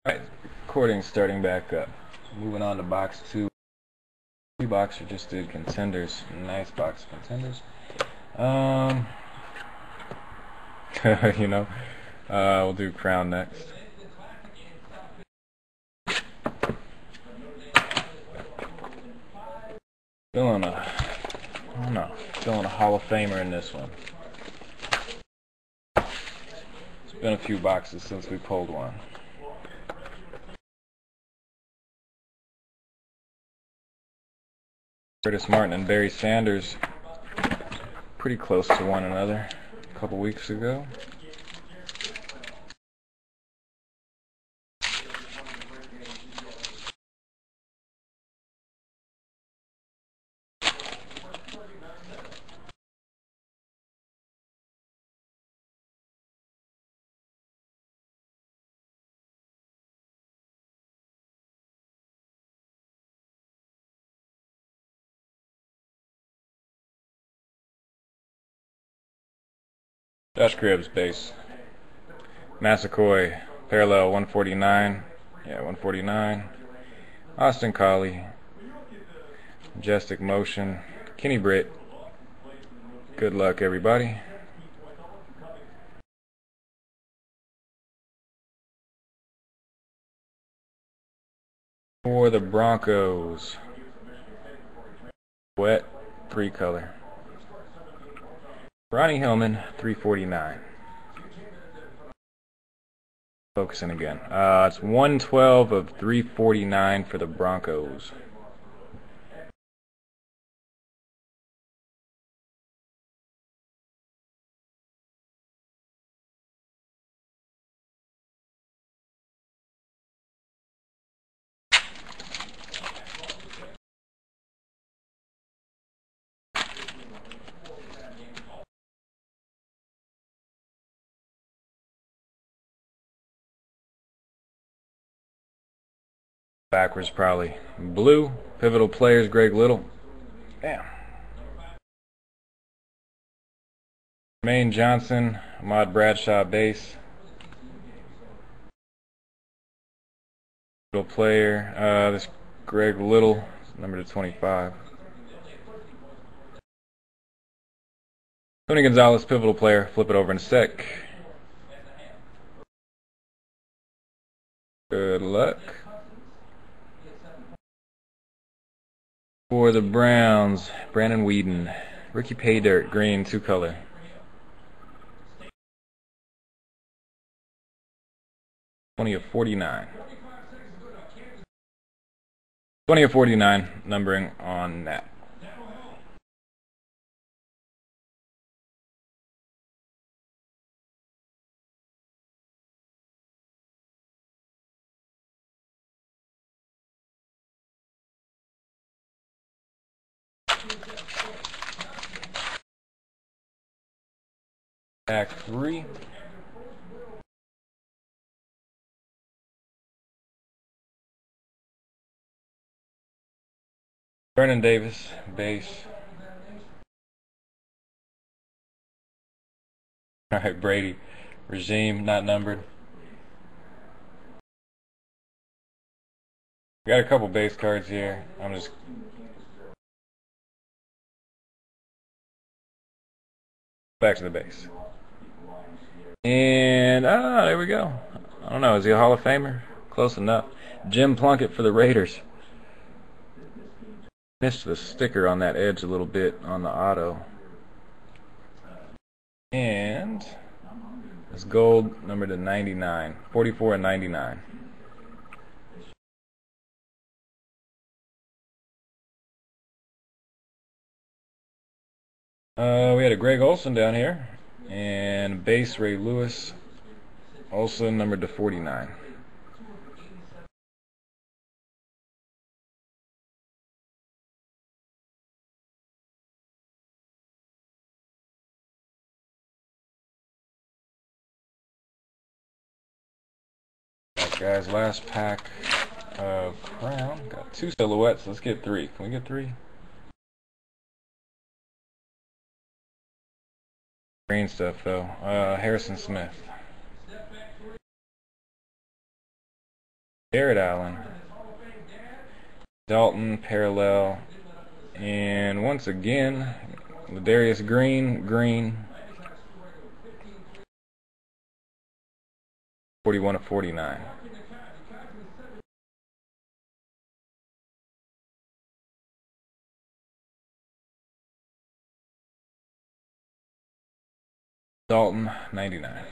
Alright, recording starting back up. Moving on to box 2. Boxer just did contenders. Nice box of contenders. We'll do crown next. Feeling a Hall of Famer in this one. It's been a few boxes since we pulled one. Curtis Martin and Barry Sanders, pretty close to one another a couple weeks ago. Josh Cribbs, base. Massacoy, parallel 149. Yeah, 149. Austin Collie. Majestic Motion. Kenny Britt. Good luck, everybody. For the Broncos, wet 3-color. Ronnie Hillman, 349. Focusing again. It's 112 of 349 for the Broncos. Backwards probably. Blue, pivotal players, Greg Little. Damn. Jermaine Johnson, Ahmad Bradshaw, base. Pivotal player, this Greg Little, number to 25. Tony Gonzalez, pivotal player. Flip it over in a sec. Good luck. For the Browns, Brandon Weeden. Ricky Paydirt, green, 2-color. (20 of 49). 20 of 49, numbering on that. Pack 3. Vernon Davis, base. Alright, Brady. Regime, not numbered. Got a couple base cards here. I'm just back to the base. And there we go. I don't know, is he a Hall of Famer? Close enough. Jim Plunkett for the Raiders. Missed the sticker on that edge a little bit on the auto. And it's gold, number to 99. 44 and 99. We had a Greg Olson down here. And base Ray Lewis. Olson, number to 49. Guys, last pack of Crown. Got 2 silhouettes. Let's get 3. Can we get 3? Green stuff though. Harrison Smith. Jared Allen, Dalton, parallel, and once again, Ladarius green, 41/49. Dalton, 99.